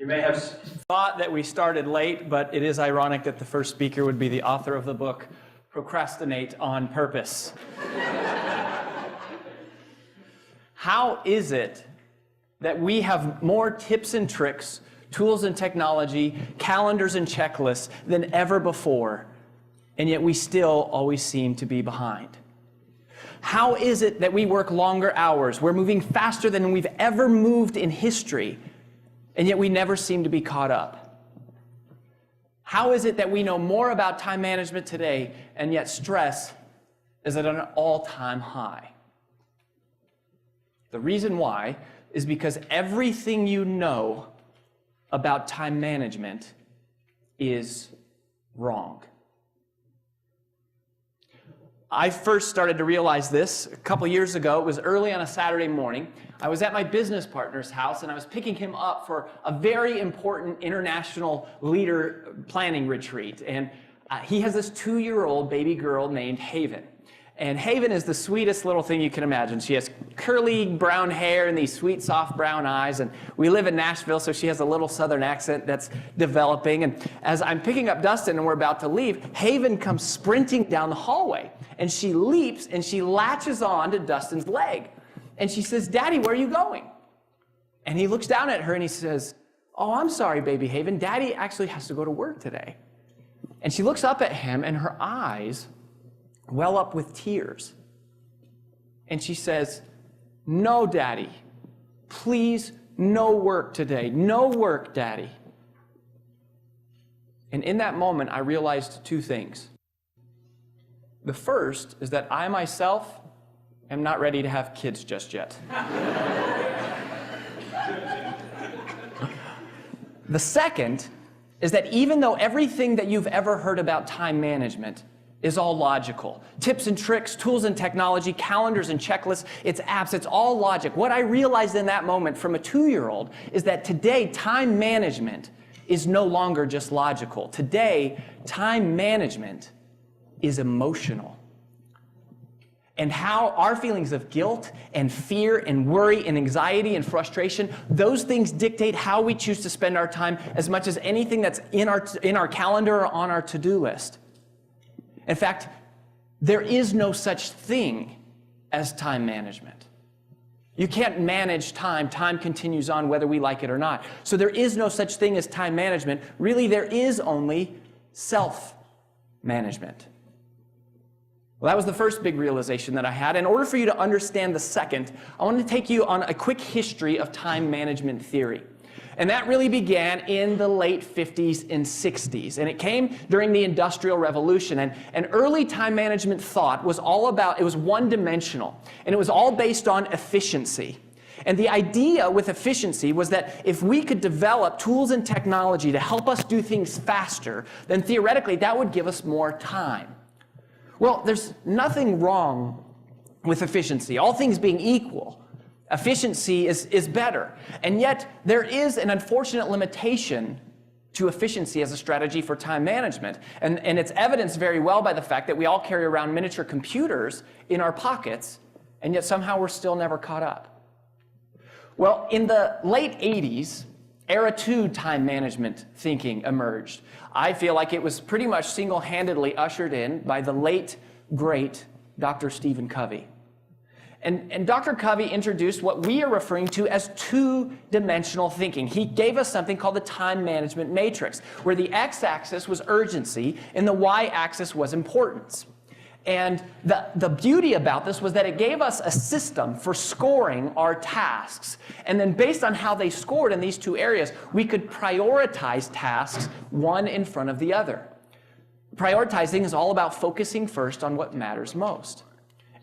You may have thought that we started late, but it is ironic that the first speaker would be the author of the book, Procrastinate on Purpose. How is it that we have more tips and tricks, tools and technology, calendars and checklists than ever before, and yet we still always seem to be behind? How is it that we work longer hours? We're moving faster than we've ever moved in history, and yet we never seem to be caught up? How is it that we know more about time management today, and yet stress is at an all-time high? The reason why is because everything you know about time management is wrong. I first started to realize this a couple years ago. It was early on a Saturday morning. I was at my business partner's house, and I was picking him up for a very important international leader planning retreat. And he has this 2-year-old baby girl named Haven. And Haven is the sweetest little thing you can imagine. She has curly brown hair and these sweet, soft brown eyes. And we live in Nashville, so she has a little southern accent that's developing. And as I'm picking up Dustin and we're about to leave, Haven comes sprinting down the hallway. And she leaps and she latches on to Dustin's leg. And she says, "Daddy, where are you going?" And he looks down at her and he says, "Oh, I'm sorry, baby Haven. Daddy actually has to go to work today." And she looks up at him and her eyes well up with tears. And she says, "No, Daddy. Please, no work today. No work, Daddy." And in that moment, I realized two things. The first is that I myself am not ready to have kids just yet. The second is that even though everything that you've ever heard about time management is all logical, tips and tricks, tools and technology, calendars and checklists, it's apps, it's all logic. What I realized in that moment from a 2-year-old is that today time management is no longer just logical. Today, time management is emotional. And how our feelings of guilt and fear and worry and anxiety and frustration, those things dictate how we choose to spend our time as much as anything that's in our calendar or on our to-do list. In fact, there is no such thing as time management. You can't manage time. Time continues on whether we like it or not. So there is no such thing as time management. Really, there is only self-management. Well, that was the first big realization that I had. In order for you to understand the second, I want to take you on a quick history of time management theory. And that really began in the late 50s and 60s. And it came during the Industrial Revolution. And early time management thought was all about, it was one-dimensional. And it was all based on efficiency. And the idea with efficiency was that if we could develop tools and technology to help us do things faster, then theoretically that would give us more time. Well, there's nothing wrong with efficiency. All things being equal, efficiency is better. And yet, there is an unfortunate limitation to efficiency as a strategy for time management. And it's evidenced very well by the fact that we all carry around miniature computers in our pockets, and yet somehow we're still never caught up. Well, in the late 80s, Era 2 time management thinking emerged. I feel like it was pretty much single-handedly ushered in by the late, great Dr. Stephen Covey. And Dr. Covey introduced what we are referring to as two-dimensional thinking. He gave us something called the time management matrix, where the x-axis was urgency and the y-axis was importance. And the beauty about this was that it gave us a system for scoring our tasks. And then based on how they scored in these two areas, we could prioritize tasks one in front of the other. Prioritizing is all about focusing first on what matters most.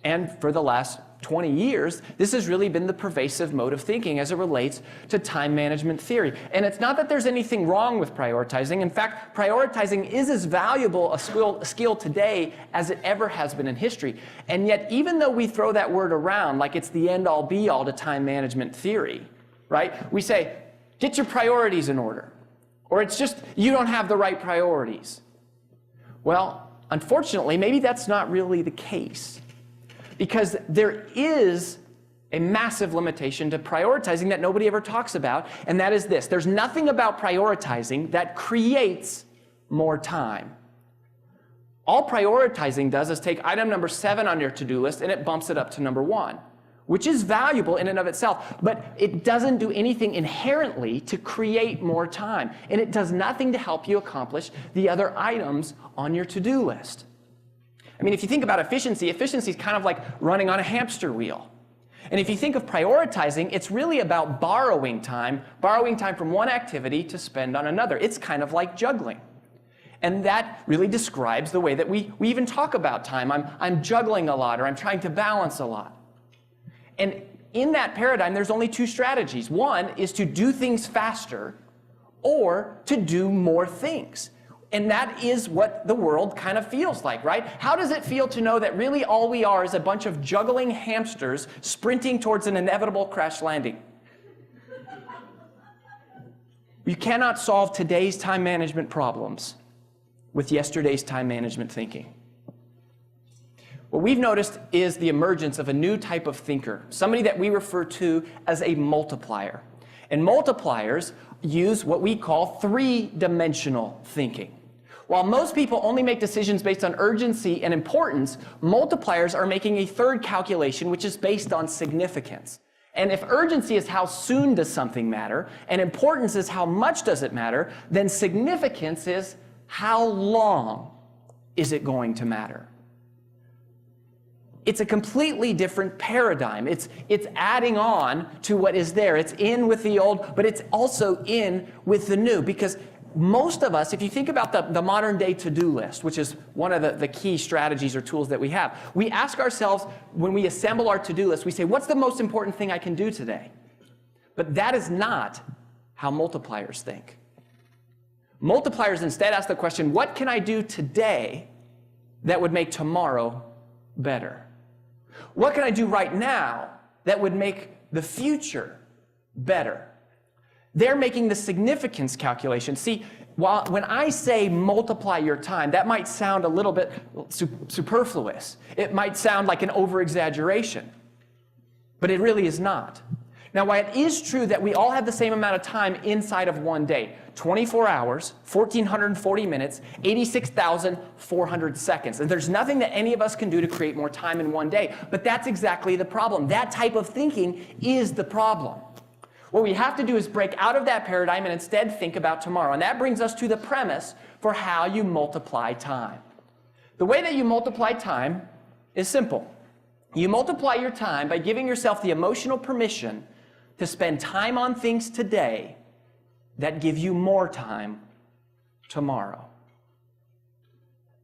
And for the last 20 years, this has really been the pervasive mode of thinking as it relates to time management theory. And it's not that there's anything wrong with prioritizing. In fact, prioritizing is as valuable a skill today as it ever has been in history. And yet, even though we throw that word around like it's the end-all be-all to time management theory, right? We say, get your priorities in order. Or it's just, you don't have the right priorities. Well, unfortunately, maybe that's not really the case. Because there is a massive limitation to prioritizing that nobody ever talks about, and that is this. There's nothing about prioritizing that creates more time. All prioritizing does is take item number 7 on your to-do list and it bumps it up to number 1, which is valuable in and of itself, but it doesn't do anything inherently to create more time, and it does nothing to help you accomplish the other items on your to-do list. I mean, if you think about efficiency, efficiency is kind of like running on a hamster wheel. And if you think of prioritizing, it's really about borrowing time from one activity to spend on another. It's kind of like juggling. And that really describes the way that we even talk about time. I'm juggling a lot, or I'm trying to balance a lot. And in that paradigm, there's only 2 strategies. One is to do things faster or to do more things. And that is what the world kind of feels like, right? How does it feel to know that really all we are is a bunch of juggling hamsters sprinting towards an inevitable crash landing? You cannot solve today's time management problems with yesterday's time management thinking. What we've noticed is the emergence of a new type of thinker, somebody that we refer to as a multiplier. And multipliers use what we call 3-dimensional thinking. While most people only make decisions based on urgency and importance, multipliers are making a third calculation, which is based on significance. And if urgency is how soon does something matter, and importance is how much does it matter, then significance is how long is it going to matter. It's a completely different paradigm. It's adding on to what is there. It's in with the old, but it's also in with the new, because most of us, if you think about the modern day to-do list, which is one of the key strategies or tools that we have, we ask ourselves when we assemble our to-do list, we say, what's the most important thing I can do today? But that is not how multipliers think. Multipliers instead ask the question, what can I do today that would make tomorrow better? What can I do right now that would make the future better? They're making the significance calculation. See, when I say multiply your time, that might sound a little bit superfluous. It might sound like an over-exaggeration, but it really is not. Now, while it is true that we all have the same amount of time inside of one day, 24 hours, 1,440 minutes, 86,400 seconds. And there's nothing that any of us can do to create more time in one day, but that's exactly the problem. That type of thinking is the problem. What we have to do is break out of that paradigm and instead think about tomorrow. And that brings us to the premise for how you multiply time. The way that you multiply time is simple. You multiply your time by giving yourself the emotional permission to spend time on things today that give you more time tomorrow.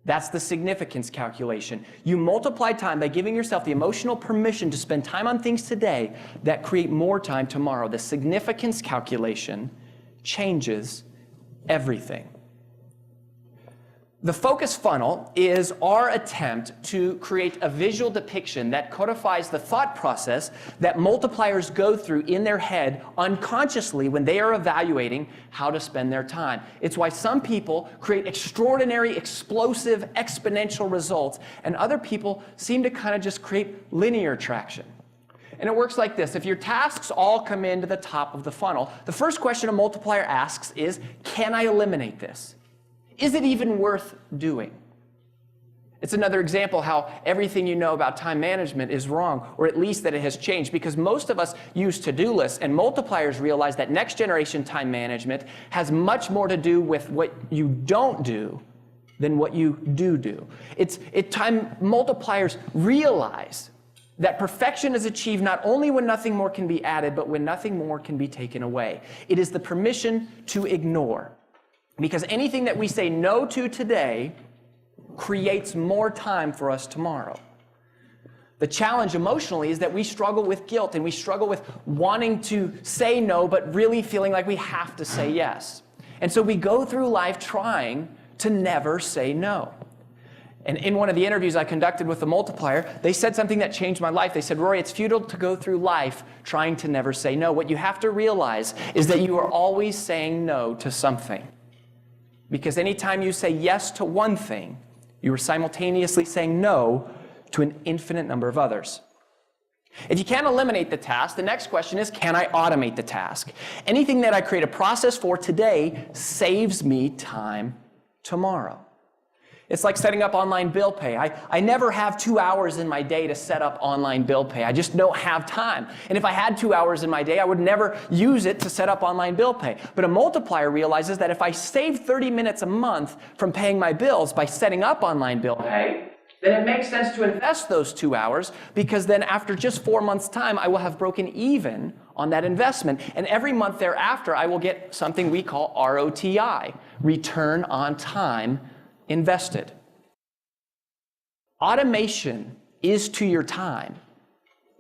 That's the significance calculation. You multiply time by giving yourself the emotional permission to spend time on things today that create more time tomorrow. The significance calculation changes everything. The focus funnel is our attempt to create a visual depiction that codifies the thought process that multipliers go through in their head unconsciously when they are evaluating how to spend their time. It's why some people create extraordinary, explosive, exponential results, and other people seem to kind of just create linear traction. And it works like this. If your tasks all come into the top of the funnel, the first question a multiplier asks is, can I eliminate this? Is it even worth doing? It's another example how everything you know about time management is wrong, or at least that it has changed, because most of us use to-do lists, and multipliers realize that next generation time management has much more to do with what you don't do than what you do. Time multipliers realize that perfection is achieved not only when nothing more can be added, but when nothing more can be taken away. It is the permission to ignore. Because anything that we say no to today creates more time for us tomorrow. The challenge emotionally is that we struggle with guilt, and we struggle with wanting to say no, but really feeling like we have to say yes. And so we go through life trying to never say no. And in one of the interviews I conducted with the multiplier, they said something that changed my life. They said, Rory, it's futile to go through life trying to never say no. What you have to realize is that you are always saying no to something. Because anytime you say yes to one thing, you are simultaneously saying no to an infinite number of others. If you can't eliminate the task, the next question is, can I automate the task? Anything that I create a process for today saves me time tomorrow. It's like setting up online bill pay. I never have 2 hours in my day to set up online bill pay. I just don't have time. And if I had 2 hours in my day, I would never use it to set up online bill pay. But a multiplier realizes that if I save 30 minutes a month from paying my bills by setting up online bill pay, then it makes sense to invest those 2 hours, because then after just 4 months' time, I will have broken even on that investment. And every month thereafter, I will get something we call ROTI, return on time invested. Automation is to your time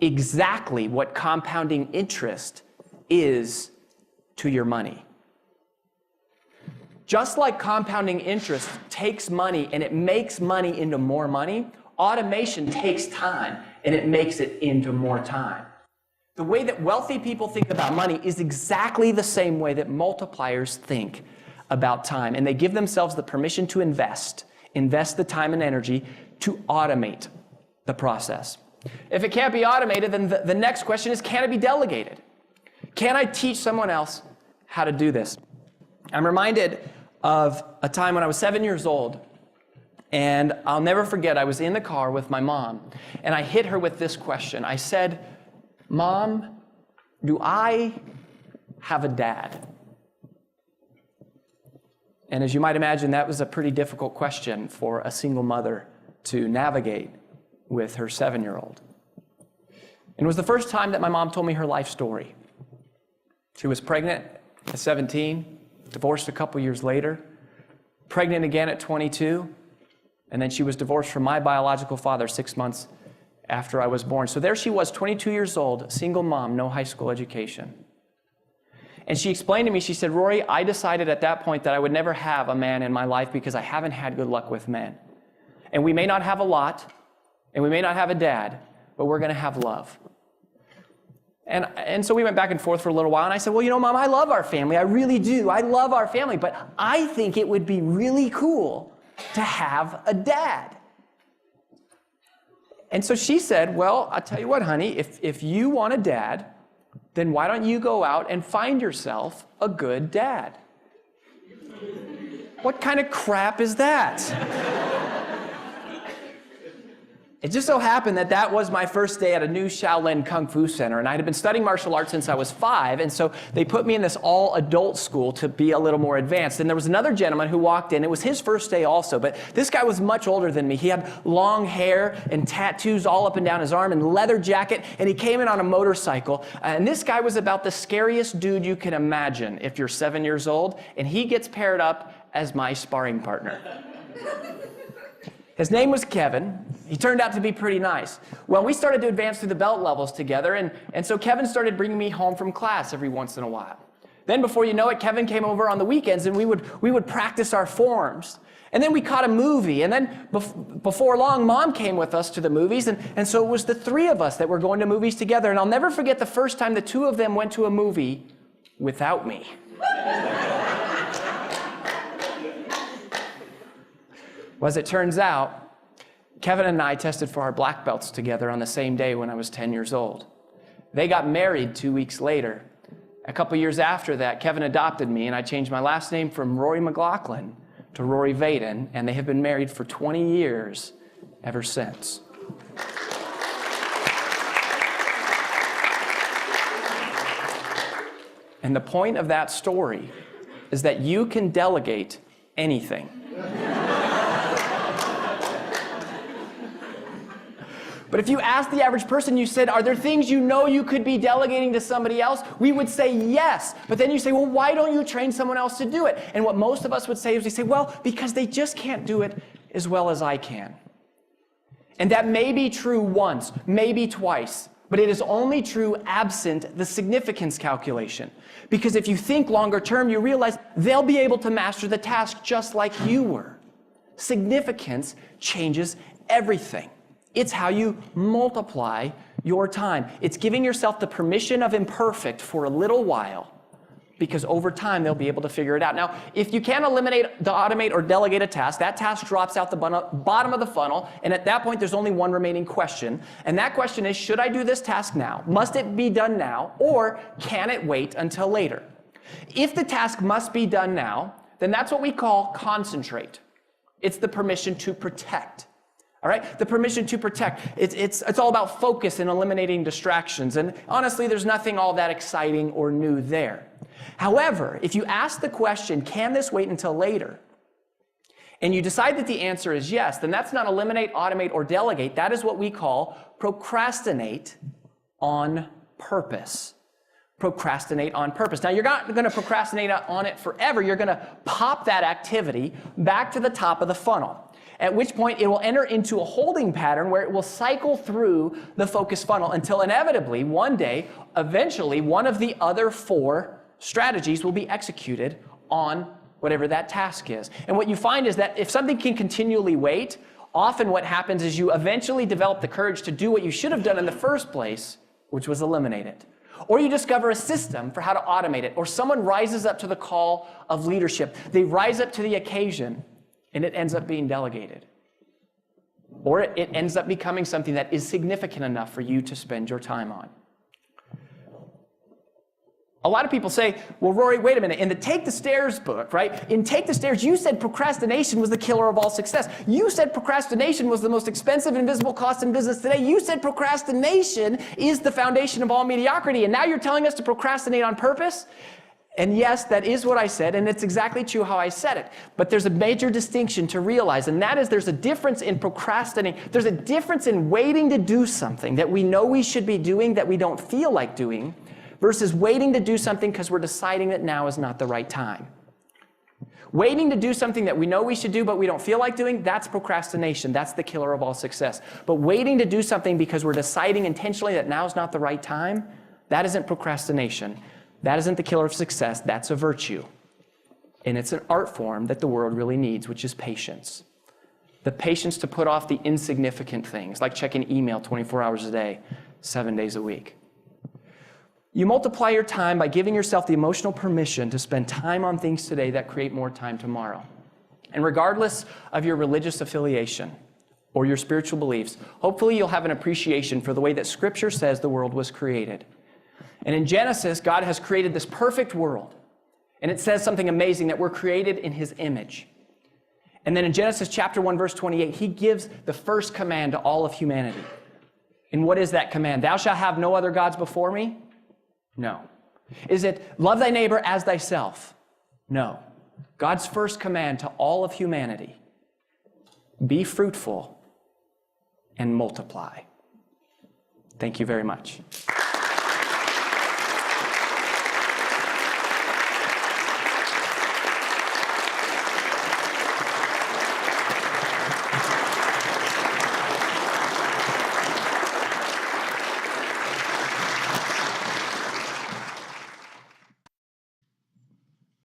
exactly what compounding interest is to your money. Just like compounding interest takes money and it makes money into more money, automation takes time and it makes it into more time. The way that wealthy people think about money is exactly the same way that multipliers think about time, and they give themselves the permission to invest the time and energy to automate the process. If it can't be automated, then the next question is, can it be delegated? Can I teach someone else how to do this? I'm reminded of a time when I was 7 years old, and I'll never forget, I was in the car with my mom, and I hit her with this question. I said, "Mom, do I have a dad?" And as you might imagine, that was a pretty difficult question for a single mother to navigate with her 7-year-old. And it was the first time that my mom told me her life story. She was pregnant at 17, divorced a couple years later, pregnant again at 22, and then she was divorced from my biological father 6 months after I was born. So there she was, 22 years old, single mom, no high school education. And she explained to me, she said, "Rory, I decided at that point that I would never have a man in my life because I haven't had good luck with men. And we may not have a lot, and we may not have a dad, but we're going to have love." And so we went back and forth for a little while, and I said, "Well, you know, Mom, I love our family. I really do. I love our family, but I think it would be really cool to have a dad." And so she said, "Well, I'll tell you what, honey, if you want a dad, then why don't you go out and find yourself a good dad?" What kind of crap is that? It just so happened that that was my first day at a new Shaolin Kung Fu center, and I had been studying martial arts since I was 5, and so they put me in this all-adult school to be a little more advanced. And there was another gentleman who walked in. It was his first day also, but this guy was much older than me. He had long hair and tattoos all up and down his arm and leather jacket, and he came in on a motorcycle. And this guy was about the scariest dude you can imagine if you're 7 years old, and he gets paired up as my sparring partner. His name was Kevin. He turned out to be pretty nice. Well, we started to advance through the belt levels together, and so Kevin started bringing me home from class every once in a while. Then before you know it, Kevin came over on the weekends, and we would practice our forms. And then we caught a movie, and then before long, Mom came with us to the movies, and so it was the 3 of us that were going to movies together. And I'll never forget the first time the 2 of them went to a movie without me. Well, as it turns out, Kevin and I tested for our black belts together on the same day when I was 10 years old. They got married 2 weeks later. A couple years after that, Kevin adopted me, and I changed my last name from Rory McLaughlin to Rory Vaden, and they have been married for 20 years ever since. And the point of that story is that you can delegate anything. But if you ask the average person, you said, "Are there things you know you could be delegating to somebody else?" We would say yes. But then you say, "Well, why don't you train someone else to do it?" And what most of us would say is we say, "Well, because they just can't do it as well as I can." And that may be true once, maybe twice, but it is only true absent the significance calculation. Because if you think longer term, you realize they'll be able to master the task just like you were. Significance changes everything. It's how you multiply your time. It's giving yourself the permission of imperfect for a little while because over time they'll be able to figure it out. Now, if you can't automate, or delegate a task, that task drops out the bottom of the funnel, and at that point there's only one remaining question, and that question is, should I do this task now? Must it be done now, or can it wait until later? If the task must be done now, then that's what we call concentrate. It's the permission to protect. All right, the permission to protect. It's all about focus and eliminating distractions. And honestly, there's nothing all that exciting or new there. However, if you ask the question, can this wait until later? And you decide that the answer is yes, then that's not eliminate, automate, or delegate. That is what we call procrastinate on purpose. Procrastinate on purpose. Now, you're not going to procrastinate on it forever. You're going to pop that activity back to the top of the funnel, at which point it will enter into a holding pattern where it will cycle through the focus funnel until inevitably, one day, eventually, one of the other 4 strategies will be executed on whatever that task is. And what you find is that if something can continually wait, often what happens is you eventually develop the courage to do what you should have done in the first place, which was eliminate it. Or you discover a system for how to automate it, or someone rises up to the call of leadership. They rise up to the occasion, and it ends up being delegated. Or it ends up becoming something that is significant enough for you to spend your time on. A lot of people say, well, Rory, wait a minute. In the Take the Stairs book, right? In Take the Stairs, you said procrastination was the killer of all success. You said procrastination was the most expensive invisible cost in business today. You said procrastination is the foundation of all mediocrity. And now you're telling us to procrastinate on purpose? And yes, that is what I said, and it's exactly true how I said it. But there's a major distinction to realize, and that is there's a difference in procrastinating. There's a difference in waiting to do something that we know we should be doing that we don't feel like doing, versus waiting to do something because we're deciding that now is not the right time. Waiting to do something that we know we should do but we don't feel like doing, that's procrastination. That's the killer of all success. But waiting to do something because we're deciding intentionally that now is not the right time, that isn't procrastination. That isn't the killer of success. That's a virtue. And it's an art form that the world really needs, which is patience. The patience to put off the insignificant things, like checking email 24 hours a day, 7 days a week. You multiply your time by giving yourself the emotional permission to spend time on things today that create more time tomorrow. And regardless of your religious affiliation or your spiritual beliefs, hopefully you'll have an appreciation for the way that Scripture says the world was created. And in Genesis, God has created this perfect world. And it says something amazing, that we're created in His image. And then in Genesis chapter 1, verse 28, He gives the first command to all of humanity. And what is that command? Thou shalt have no other gods before me? No. Is it love thy neighbor as thyself? No. God's first command to all of humanity, be fruitful and multiply. Thank you very much.